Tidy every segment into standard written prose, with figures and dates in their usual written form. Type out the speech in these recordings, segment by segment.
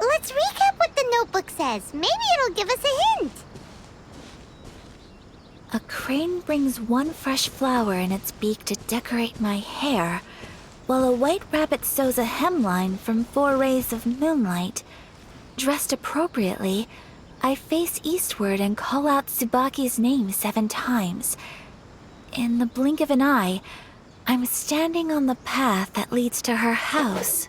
Let's recap what the notebook says. Maybe it'll give us a hint. A crane brings one fresh flower in its beak to decorate my hair, while a white rabbit sews a hemline from 4 rays of moonlight. Dressed appropriately, I face eastward and call out Tsubaki's name 7 times. In the blink of an eye, I'm standing on the path that leads to her house.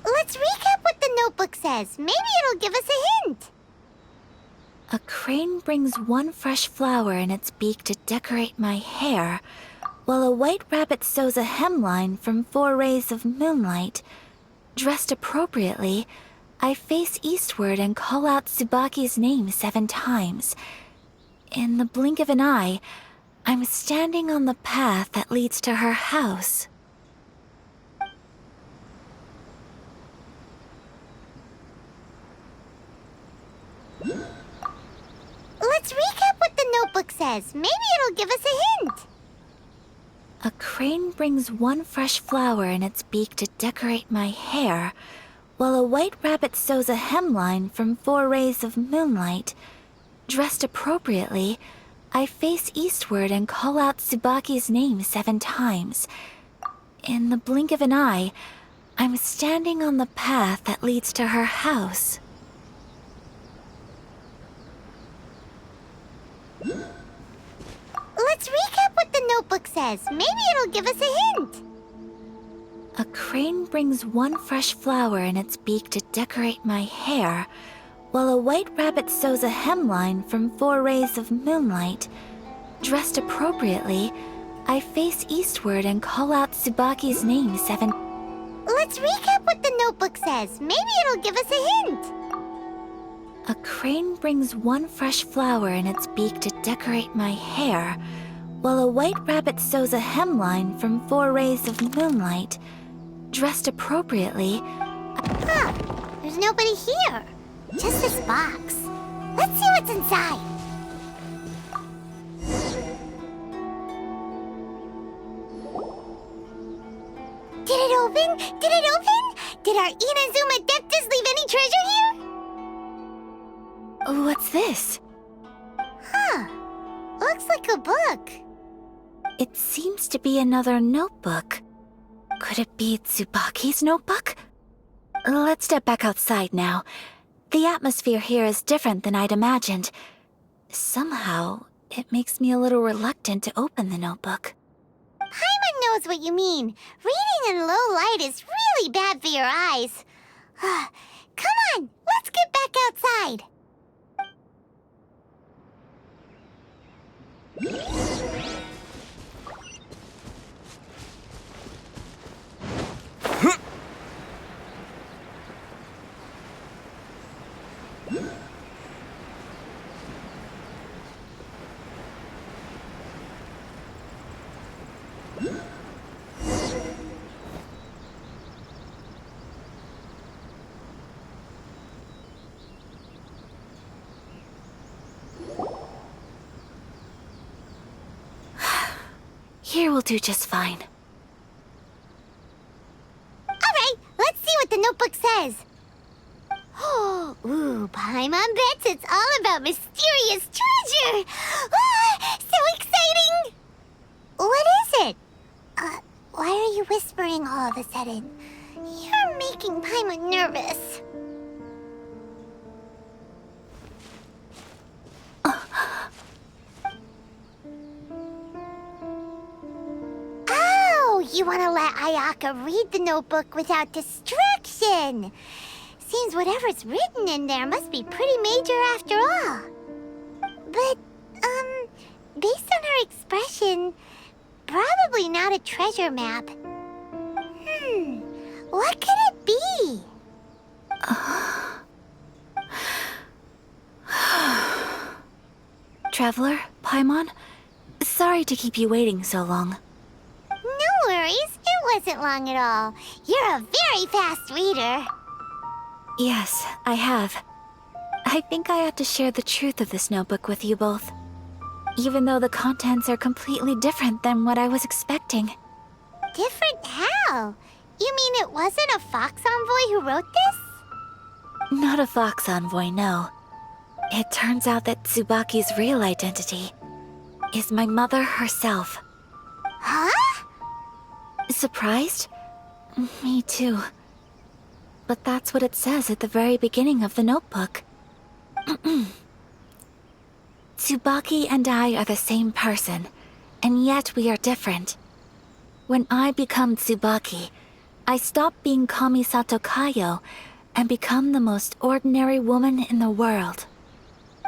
Let's recap what the notebook says. Maybe it'll give us a hint. A crane brings one fresh flower in its beak to decorate my hair, while a white rabbit sews a hemline from 4 rays of moonlight. Dressed appropriately, I face eastward and call out Tsubaki's name 7 times. In the blink of an eye, I'm standing on the path that leads to her house. Let's recap what the notebook says. Maybe it'll give us a hint. A crane brings one fresh flower in its beak to decorate my hair, while a white rabbit sews a hemline from 4 rays of moonlight. Dressed appropriately, I face eastward and call out Tsubaki's name 7 times. In the blink of an eye, I'm standing on the path that leads to her house. Let's recap what the notebook says. Maybe it'll give us a hint. A crane brings one fresh flower in its beak to decorate my hair, while a white rabbit sews a hemline from 4 rays of moonlight. Dressed appropriately, I face eastward and call out Tsubaki's name 7. Let's recap what the notebook says. Maybe it'll give us a hint. A crane brings one fresh flower in its beak to decorate my hair, while a white rabbit sews a hemline from 4 rays of moonlight. Dressed appropriately, There's nobody here. Just this box. Let's see what's inside. Did it open? Did it open? Did our Inazuma Adeptus leave any treasure here? What's this? Looks like a book. It seems to be another notebook. Could it be Tsubaki's notebook? Let's step back outside now. The atmosphere here is different than I'd imagined. Somehow, it makes me a little reluctant to open the notebook. Paimon knows what you mean. Reading in low light is really bad for your eyes. Come on, let's get back outside. Here will do just fine. Alright, let's see what the notebook says. Ooh, Paimon bets it's all about mysterious treasure! Ah, so exciting! What is it? Why are you whispering all of a sudden? You're making Paimon nervous. Oh, you want to let Ayaka read the notebook without distraction. Seems whatever's written in there must be pretty major after all. But, based on her expression, probably not a treasure map. What could it be? Traveler, Paimon, sorry to keep you waiting so long. No worries, it wasn't long at all. You're a very fast reader. Yes, I have. I think I ought to share the truth of this notebook with you both. Even though the contents are completely different than what I was expecting. Different how? You mean it wasn't a Fox Envoy who wrote this? Not a Fox Envoy, no. It turns out that Tsubaki's real identity is my mother herself. Huh? Surprised? Me too. But that's what it says at the very beginning of the notebook. Tsubaki and I are the same person, and yet we are different. When I become Tsubaki, I stop being Kamisato Kayo and become the most ordinary woman in the world.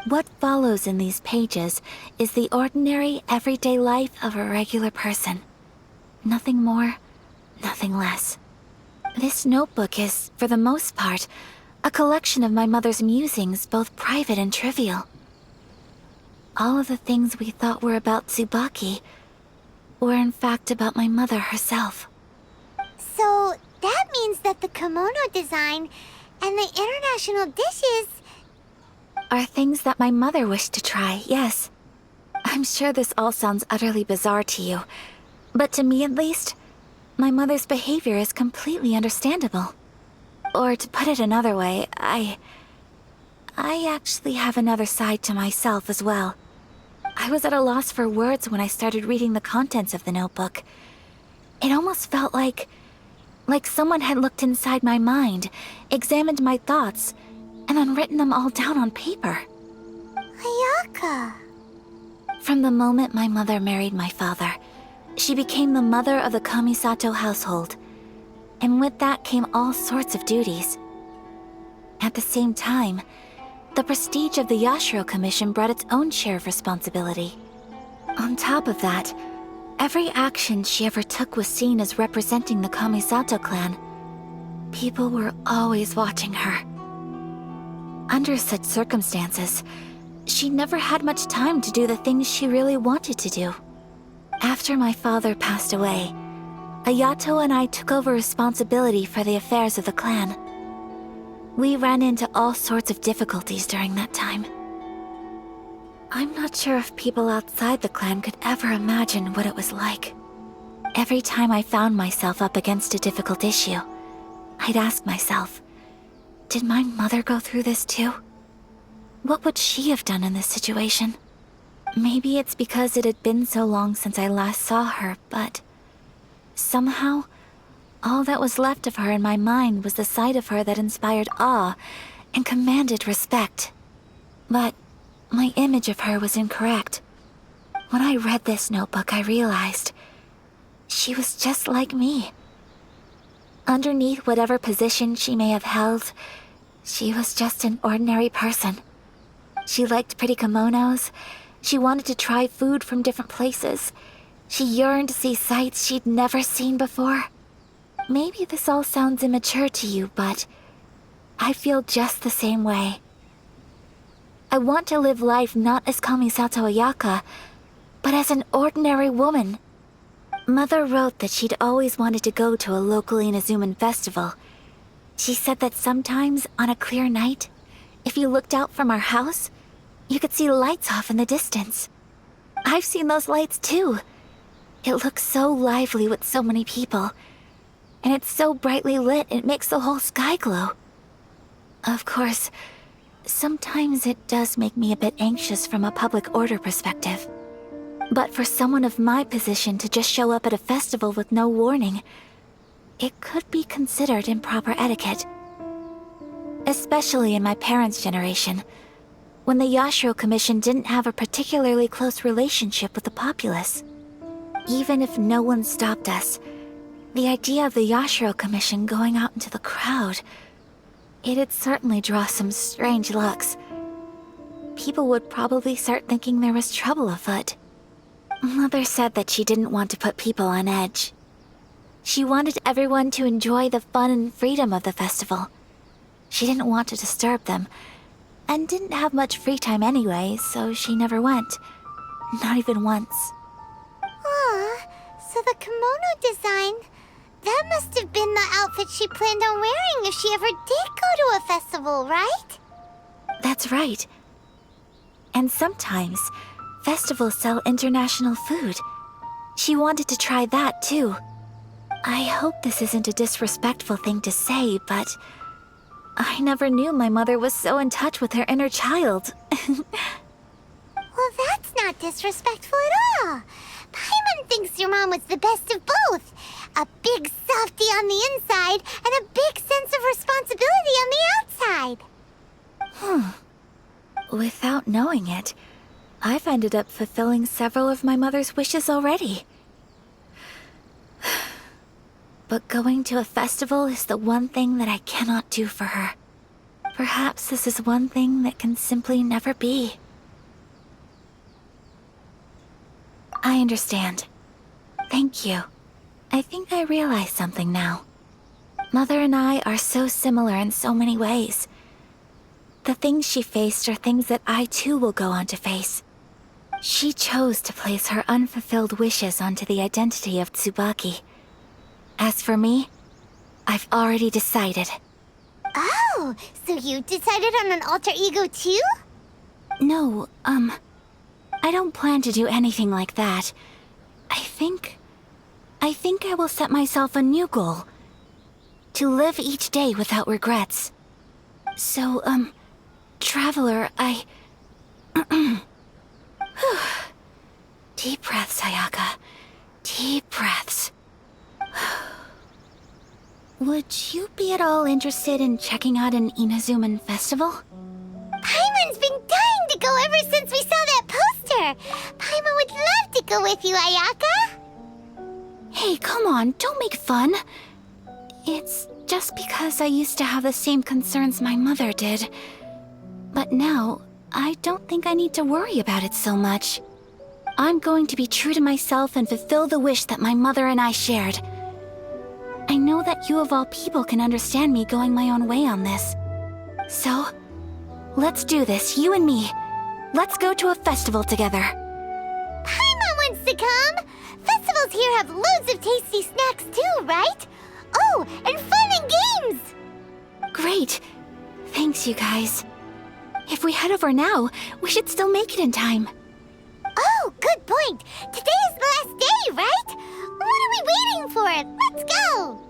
What follows in these pages is the ordinary, everyday life of a regular person. Nothing more, nothing less. This notebook is, for the most part, a collection of my mother's musings, both private and trivial. All of the things we thought were about Tsubaki were in fact about my mother herself. So, that means that the kimono design and the international dishes are things that my mother wished to try, yes. I'm sure this all sounds utterly bizarre to you, but to me at least, my mother's behavior is completely understandable. Or to put it another way, I actually have another side to myself as well. I was at a loss for words when I started reading the contents of the notebook. It almost felt like someone had looked inside my mind, examined my thoughts, and then written them all down on paper. Ayaka. From the moment my mother married my father, she became the mother of the Kamisato household, and with that came all sorts of duties. At the same time, the prestige of the Yashiro Commission brought its own share of responsibility. On top of that, every action she ever took was seen as representing the Kamisato clan. People were always watching her. Under such circumstances, she never had much time to do the things she really wanted to do. After my father passed away, Ayato and I took over responsibility for the affairs of the clan. We ran into all sorts of difficulties during that time. I'm not sure if people outside the clan could ever imagine what it was like. Every time I found myself up against a difficult issue, I'd ask myself, did my mother go through this too? What would she have done in this situation? Maybe it's because it had been so long since I last saw her, but somehow, all that was left of her in my mind was the side of her that inspired awe and commanded respect. But my image of her was incorrect. When I read this notebook, I realized she was just like me. Underneath whatever position she may have held, she was just an ordinary person. She liked pretty kimonos. She wanted to try food from different places. She yearned to see sights she'd never seen before. Maybe this all sounds immature to you, but I feel just the same way. I want to live life not as Kamisato Ayaka, but as an ordinary woman. Mother wrote that she'd always wanted to go to a local Inazuman festival. She said that sometimes, on a clear night, if you looked out from our house, you could see lights off in the distance. I've seen those lights too. It looks so lively with so many people. And it's so brightly lit, it makes the whole sky glow. Of course, sometimes it does make me a bit anxious from a public order perspective. But for someone of my position to just show up at a festival with no warning, it could be considered improper etiquette. Especially in my parents' generation, when the Yashiro Commission didn't have a particularly close relationship with the populace. Even if no one stopped us, the idea of the Yashiro Commission going out into the crowd, it'd certainly draw some strange looks. People would probably start thinking there was trouble afoot. Mother said that she didn't want to put people on edge. She wanted everyone to enjoy the fun and freedom of the festival. She didn't want to disturb them, and didn't have much free time anyway, so she never went. Not even once. Aw, so the kimono design, that must have been the outfit she planned on wearing if she ever did go to a festival, right? That's right. And sometimes, festivals sell international food. She wanted to try that too. I hope this isn't a disrespectful thing to say, but I never knew my mother was so in touch with her inner child. Well, that's not disrespectful at all. Paimon thinks your mom was the best of both. A big softie on the inside and a big sense of responsibility on the outside. Without knowing it, I've ended up fulfilling several of my mother's wishes already. But going to a festival is the one thing that I cannot do for her. Perhaps this is one thing that can simply never be. I understand. Thank you. I think I realize something now. Mother and I are so similar in so many ways. The things she faced are things that I too will go on to face. She chose to place her unfulfilled wishes onto the identity of Tsubaki. As for me, I've already decided. Oh, so you decided on an alter ego too? No, I don't plan to do anything like that. I think I will set myself a new goal. To live each day without regrets. So, Traveler, Deep breaths, Ayaka. Deep breaths. Would you be at all interested in checking out an Inazuman festival? Paimon's been dying to go ever since we saw that poster. Paimon would love to go with you, Ayaka. Hey, come on, don't make fun. It's just because I used to have the same concerns my mother did. But now, I don't think I need to worry about it so much. I'm going to be true to myself and fulfill the wish that my mother and I shared. I know that you of all people can understand me going my own way on this. So, let's do this, you and me. Let's go to a festival together. Paimon wants to come. Festivals here have loads of tasty snacks too, right? Oh, and fun and games! Great. Thanks, you guys. If we head over now, we should still make it in time. Oh, good point. Today is the last day, right? What are we waiting for? Let's go!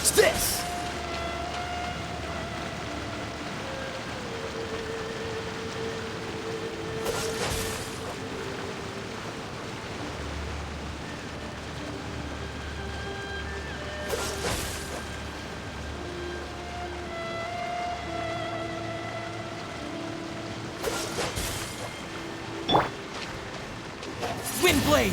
Dodge this! Wind blade!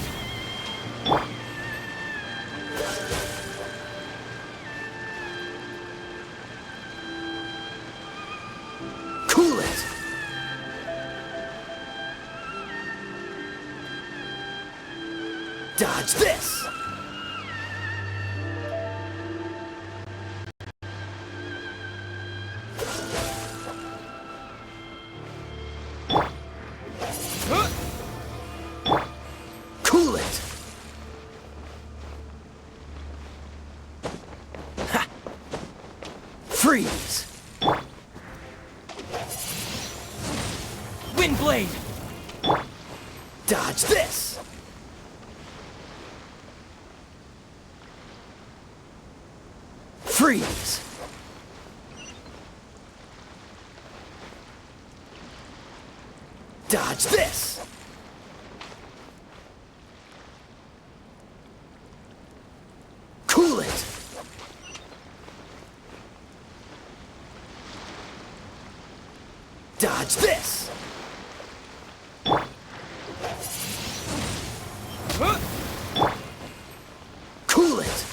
Cool it! Dodge this! Cool it! Ha! Freeze! Wind blade! Dodge this! Freeze! Dodge this! Cool it! Dodge this! Cool it!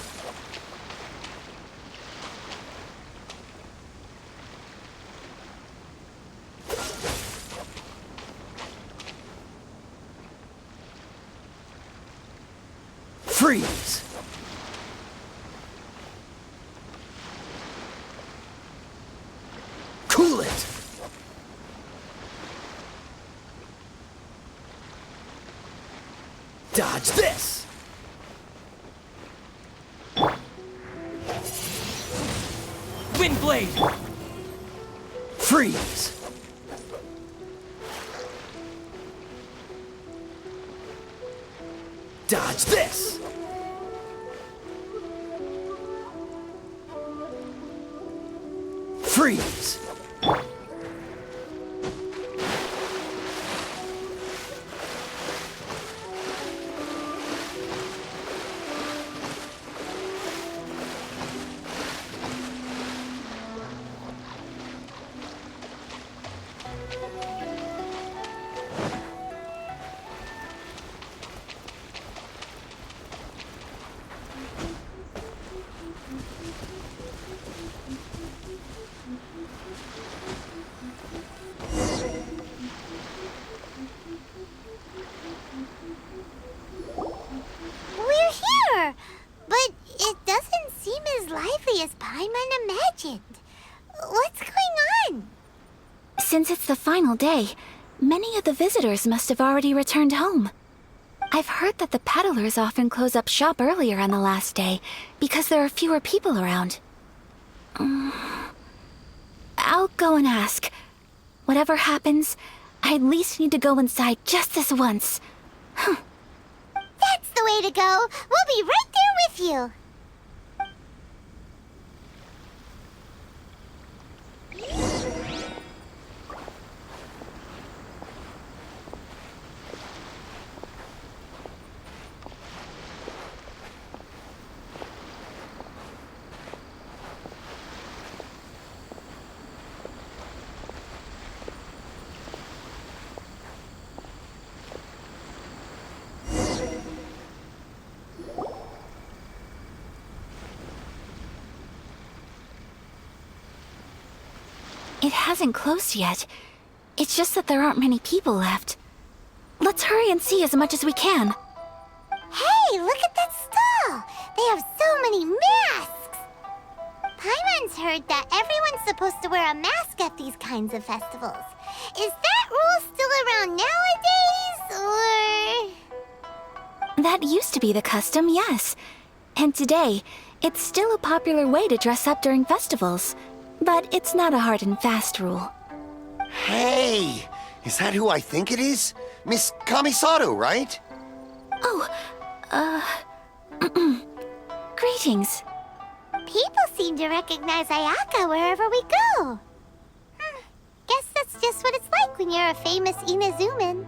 Freeze! Cool it! Dodge this! Wind blade! Freeze! Dodge this! Freeze! We're here! But it doesn't seem as lively as Paimon imagined. What's going on? Since it's the final day, many of the visitors must have already returned home. I've heard that the peddlers often close up shop earlier on the last day because there are fewer people around. I'll go and ask. Whatever happens, I at least need to go inside just this once. That's the way to go. We'll be right there with you. It hasn't closed yet. It's just that there aren't many people left. Let's hurry and see as much as we can. Hey, look at that stall! They have so many masks! Paimon's heard that everyone's supposed to wear a mask at these kinds of festivals. Is that rule still around nowadays, or...? That used to be the custom, yes. And today, it's still a popular way to dress up during festivals. But it's not a hard and fast rule. Hey! Is that who I think it is? Miss Kamisato, right? Oh, greetings. People seem to recognize Ayaka wherever we go. Guess that's just what it's like when you're a famous Inazuman.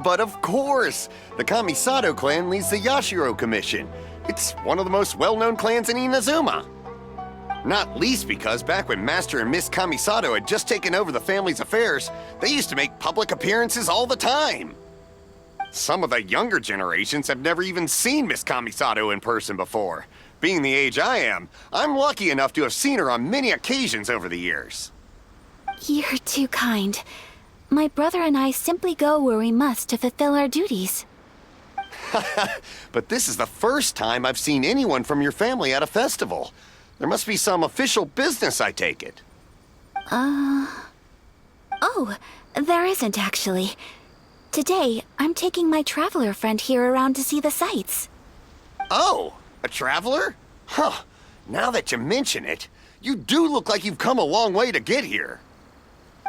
But of course! The Kamisato clan leads the Yashiro Commission. It's one of the most well-known clans in Inazuma. Not least because back when Master and Miss Kamisato had just taken over the family's affairs, they used to make public appearances all the time. Some of the younger generations have never even seen Miss Kamisato in person before. Being the age I am, I'm lucky enough to have seen her on many occasions over the years. You're too kind. My brother and I simply go where we must to fulfill our duties. But this is the first time I've seen anyone from your family at a festival. There must be some official business, I take it. Oh, there isn't actually. Today, I'm taking my traveler friend here around to see the sights. Oh, a traveler? Huh. Now that you mention it, you do look like you've come a long way to get here.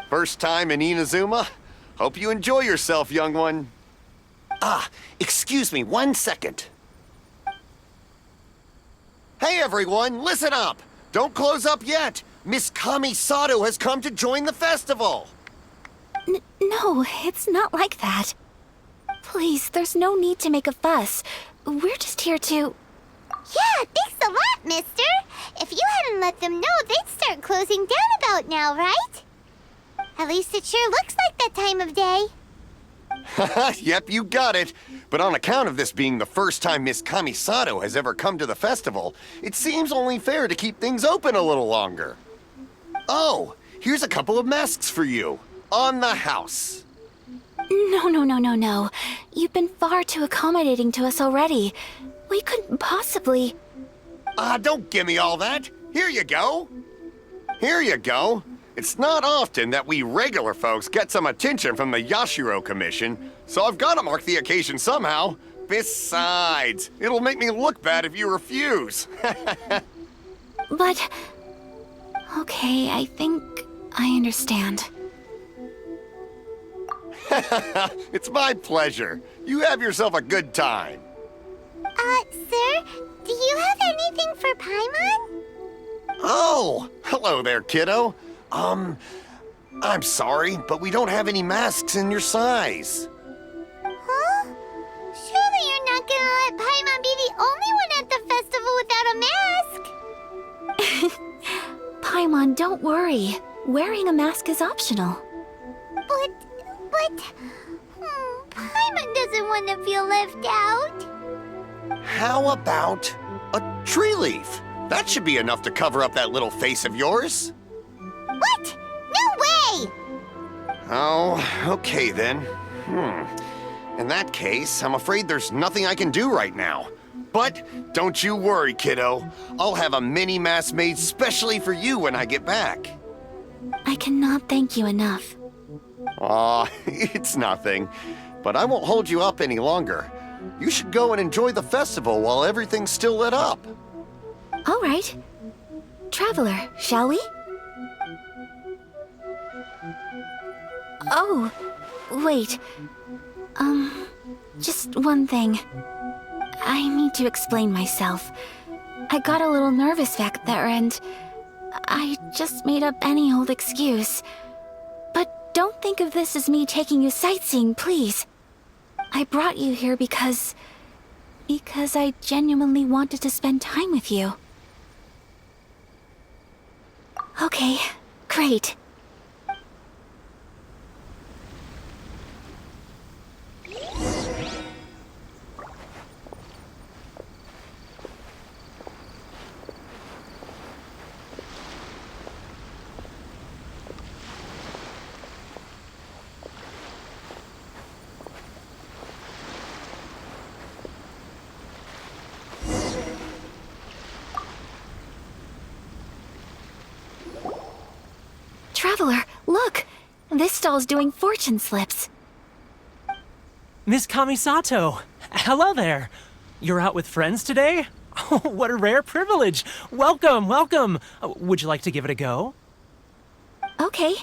First time in Inazuma? Hope you enjoy yourself, young one. Ah, excuse me 1 second. Hey everyone, listen up! Don't close up yet! Miss Kamisato has come to join the festival! No, it's not like that. Please, there's no need to make a fuss. We're just here to... Yeah, thanks a lot, mister. If you hadn't let them know, they'd start closing down about now, right? At least it sure looks like that time of day. Yep, you got it. But on account of this being the first time Miss Kamisato has ever come to the festival, it seems only fair to keep things open a little longer. Oh, here's a couple of masks for you. On the house. No. You've been far too accommodating to us already. We couldn't possibly... Don't give me all that. Here you go. Here you go. It's not often that we regular folks get some attention from the Yashiro Commission, so I've got to mark the occasion somehow. Besides, it'll make me look bad if you refuse. But... Okay, I think I understand. It's my pleasure. You have yourself a good time. Sir, do you have anything for Paimon? Oh, hello there, kiddo. I'm sorry, but we don't have any masks in your size. Huh? Surely you're not gonna let Paimon be the only one at the festival without a mask? Paimon, don't worry. Wearing a mask is optional. But... Paimon doesn't want to feel left out. How about a tree leaf? That should be enough to cover up that little face of yours. What? No way! Oh, okay then. In that case, I'm afraid there's nothing I can do right now. But don't you worry, kiddo. I'll have a mini mask made specially for you when I get back. I cannot thank you enough. Aw, it's nothing. But I won't hold you up any longer. You should go and enjoy the festival while everything's still lit up. All right. Traveler, shall we? Oh, wait. Just one thing. I need to explain myself. I got a little nervous back there and I just made up any old excuse. But don't think of this as me taking you sightseeing, please. I brought you here because I genuinely wanted to spend time with you. Okay, great. Traveler, look! This stall's doing fortune slips. Miss Kamisato! Hello there! You're out with friends today? Oh, what a rare privilege! Welcome, welcome! Would you like to give it a go? Okay.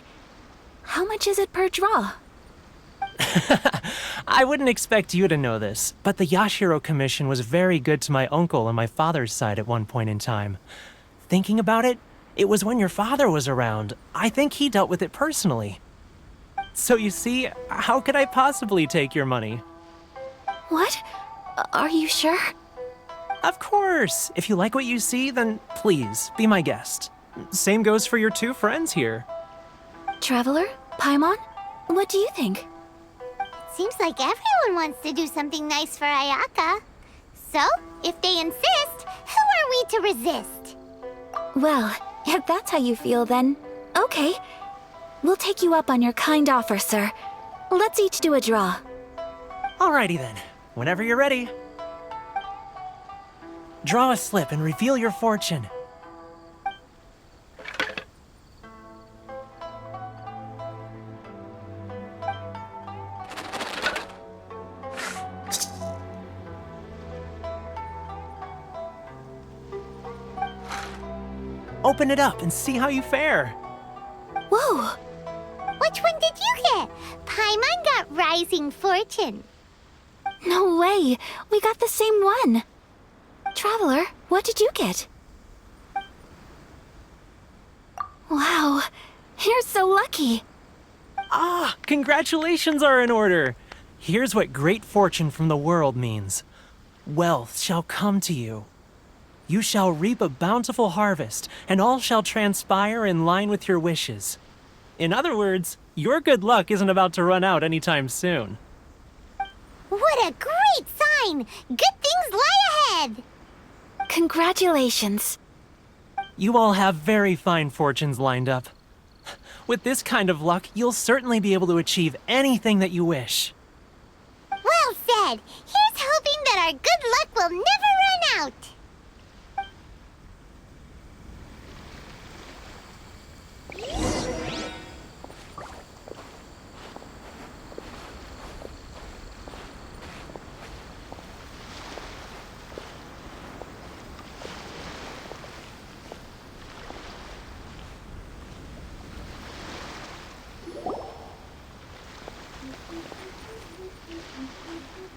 How much is it per draw? I wouldn't expect you to know this, but the Yashiro Commission was very good to my uncle on my father's side at one point in time. Thinking about it, it was when your father was around. I think he dealt with it personally. So you see, how could I possibly take your money? What? Are you sure? Of course. If you like what you see, then please, be my guest. Same goes for your two friends here. Traveler? Paimon? What do you think? Seems like everyone wants to do something nice for Ayaka. So, if they insist, who are we to resist? Well, if that's how you feel, then okay. We'll take you up on your kind offer, sir. Let's each do a draw. Alrighty then. Whenever you're ready. Draw a slip and reveal your fortune. Open it up and see how you fare. Whoa! Which one did you get? Paimon got Rising Fortune. No way! We got the same one! Traveler, what did you get? Wow, you're so lucky! Ah, congratulations are in order. Here's what great fortune from the world means. Wealth shall come to you. You shall reap a bountiful harvest, and all shall transpire in line with your wishes. In other words, your good luck isn't about to run out anytime soon. What a great sign! Good things lie ahead! Congratulations. You all have very fine fortunes lined up. With this kind of luck, you'll certainly be able to achieve anything that you wish. Well said! Here's hoping that our good luck will never run out!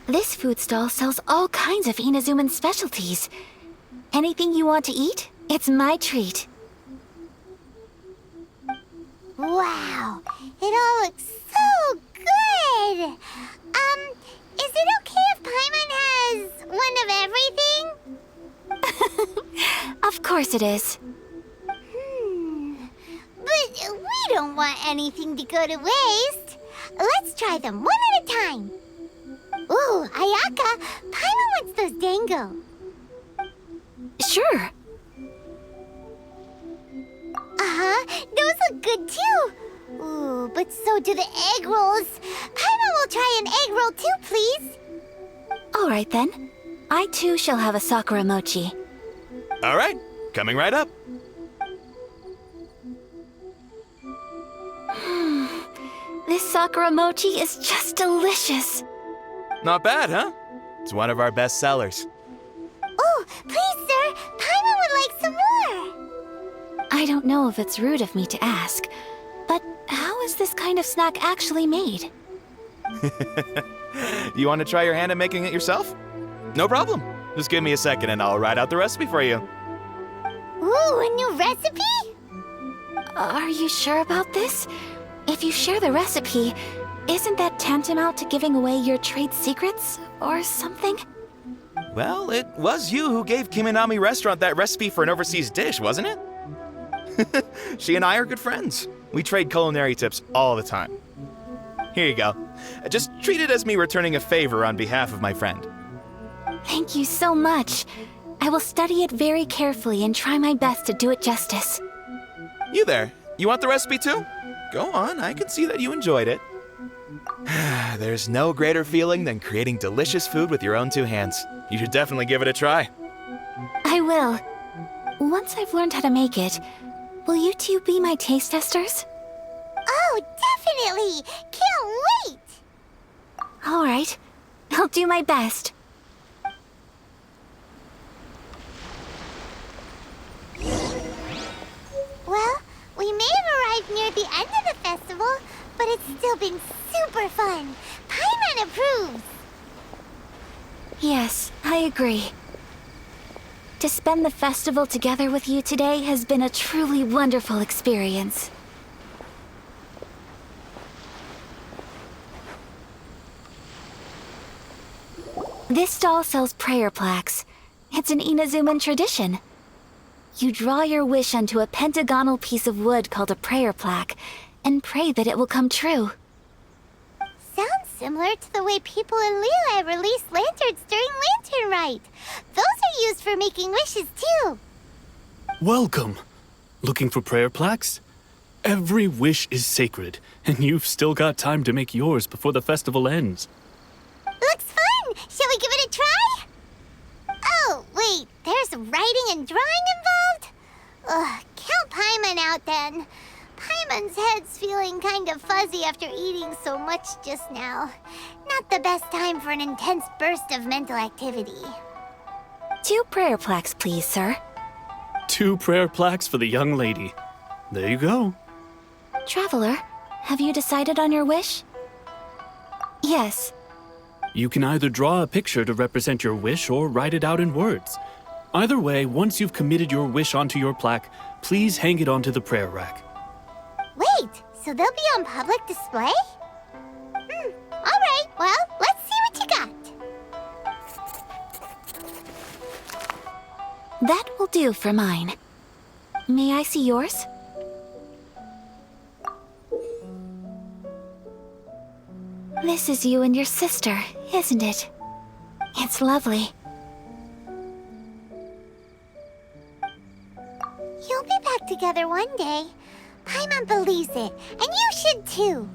This food stall sells all kinds of Inazuman specialties. Anything you want to eat, it's my treat. Wow, it all looks so good! Is it okay if Paimon has one of everything? Of course it is. But we don't want anything to go to waste. Let's try them one at a time. Ooh, Ayaka, Paimon wants those dango. Sure. Those look good too. Ooh, but so do the egg rolls. Paimon will try an egg roll too, please. All right then. I too shall have a Sakura mochi. All right, coming right up. This Sakura mochi is just delicious. Not bad, huh? It's one of our best sellers. Oh, please, sir. Paimon would like some more. I don't know if it's rude of me to ask, but how is this kind of snack actually made? You want to try your hand at making it yourself? No problem. Just give me a second and I'll write out the recipe for you. Ooh, a new recipe? Are you sure about this? If you share the recipe, isn't that tantamount to giving away your trade secrets or something? Well, it was you who gave Kiminami Restaurant that recipe for an overseas dish, wasn't it? She and I are good friends. We trade culinary tips all the time. Here you go. Just treat it as me returning a favor on behalf of my friend. Thank you so much. I will study it very carefully and try my best to do it justice. You there, you want the recipe too? Go on, I can see that you enjoyed it. There's no greater feeling than creating delicious food with your own two hands. You should definitely give it a try. I will. Once I've learned how to make it, will you two be my taste testers? Oh, definitely! Can't wait! All right. I'll do my best. Well, we may have arrived near the end of the festival, but it's still been super fun. Paimon approves. Yes, I agree. To spend the festival together with you today has been a truly wonderful experience. This stall sells prayer plaques. It's an Inazuman tradition. You draw your wish onto a pentagonal piece of wood called a prayer plaque, and pray that it will come true. Sounds similar to the way people in Liyue release lanterns during Lantern Rite. Those are used for making wishes too. Welcome. Looking for prayer plaques? Every wish is sacred, and you've still got time to make yours before the festival ends. Looks fun! Shall we give it a try? Oh, wait, there's writing and drawing involved? Ugh, count Paimon out then. Paimon's head's feeling kind of fuzzy after eating so much just now. Not the best time for an intense burst of mental activity. 2 prayer plaques, please, sir. 2 prayer plaques for the young lady. There you go. Traveler, have you decided on your wish? Yes. You can either draw a picture to represent your wish or write it out in words. Either way, once you've committed your wish onto your plaque, please hang it onto the prayer rack. Wait, so they'll be on public display? Alright, well, let's see what you got. That will do for mine. May I see yours? This is you and your sister, isn't it? It's lovely. You'll be back together one day. Paimon believes it, and you should too.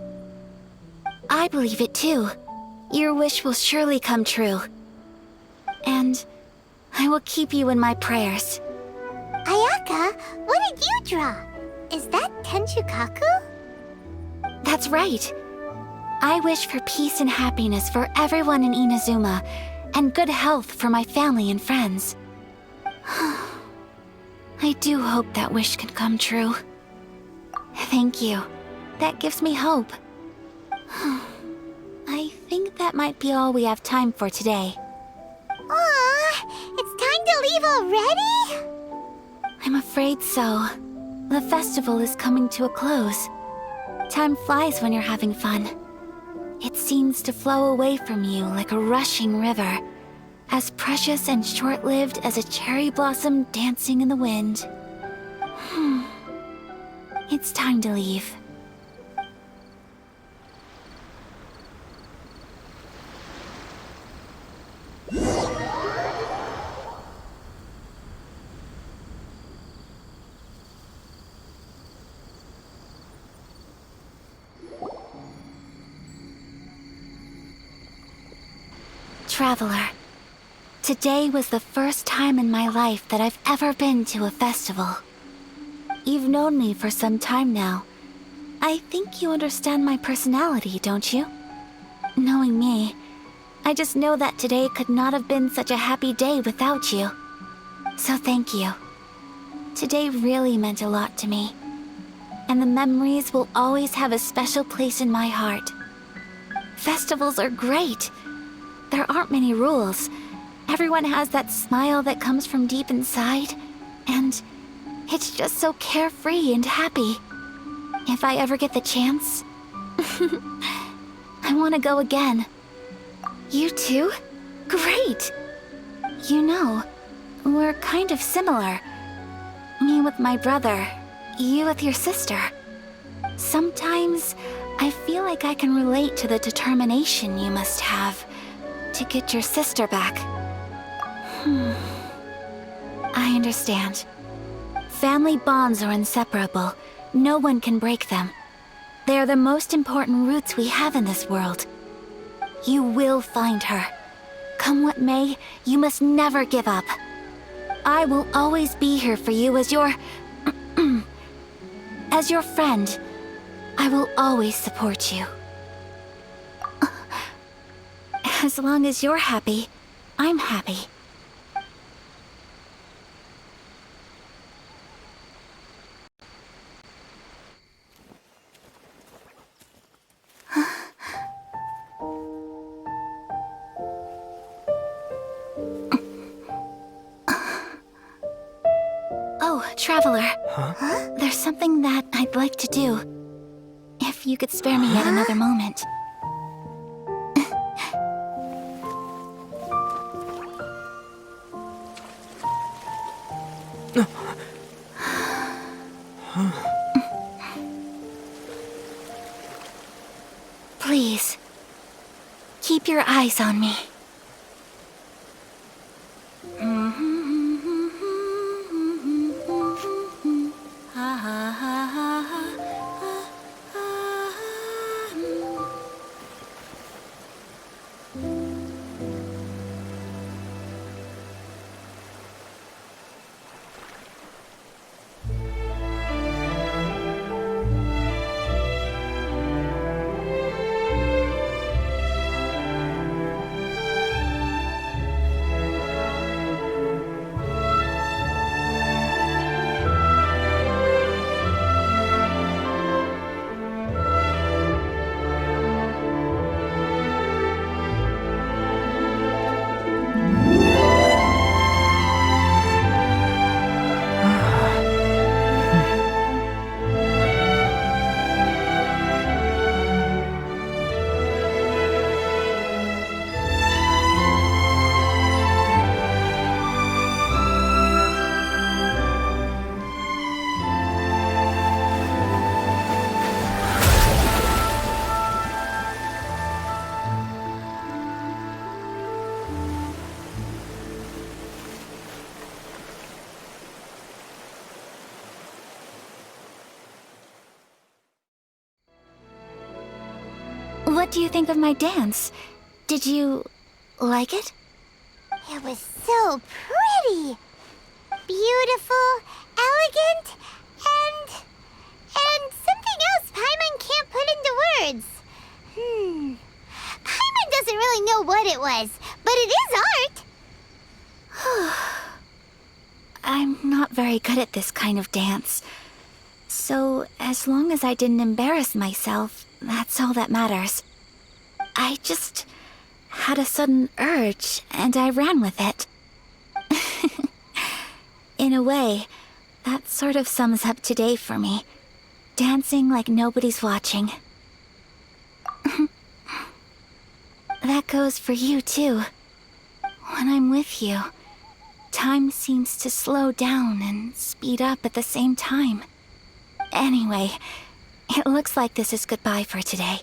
I believe it too. Your wish will surely come true. And I will keep you in my prayers. Ayaka, what did you draw? Is that Tenchukaku? That's right. I wish for peace and happiness for everyone in Inazuma, and good health for my family and friends. I do hope that wish can come true. Thank you. That gives me hope. I think that might be all we have time for today. Aw, it's time to leave already? I'm afraid so. The festival is coming to a close. Time flies when you're having fun. It seems to flow away from you like a rushing river, as precious and short-lived as a cherry blossom dancing in the wind. It's time to leave. Traveler, today was the first time in my life that I've ever been to a festival. You've known me for some time now. I think you understand my personality, don't you? Knowing me, I just know that today could not have been such a happy day without you. So thank you. Today really meant a lot to me. And the memories will always have a special place in my heart. Festivals are great. There aren't many rules. Everyone has that smile that comes from deep inside, and it's just so carefree and happy. If I ever get the chance, I want to go again. You too? Great! You know, we're kind of similar. Me with my brother, you with your sister. Sometimes I feel like I can relate to the determination you must have to get your sister back. I understand. Family bonds are inseparable. No one can break them. They are the most important roots we have in this world. You will find her. Come what may, you must never give up. I will always be here for you as your... as your friend. I will always support you. As long as you're happy, I'm happy. Oh, Traveler. Huh? There's something that I'd like to do. If you could spare me yet another moment. Please, keep your eyes on me. What do you think of my dance? Did you like it? It was so pretty. Beautiful, elegant, and something else Paimon can't put into words. Paimon doesn't really know what it was, but it is art. I'm not very good at this kind of dance. So, as long as I didn't embarrass myself, that's all that matters. I just had a sudden urge, and I ran with it. In a way, that sort of sums up today for me. Dancing like nobody's watching. That goes for you, too. When I'm with you, time seems to slow down and speed up at the same time. Anyway, it looks like this is goodbye for today.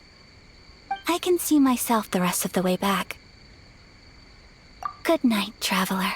I can see myself the rest of the way back. Good night, Traveler.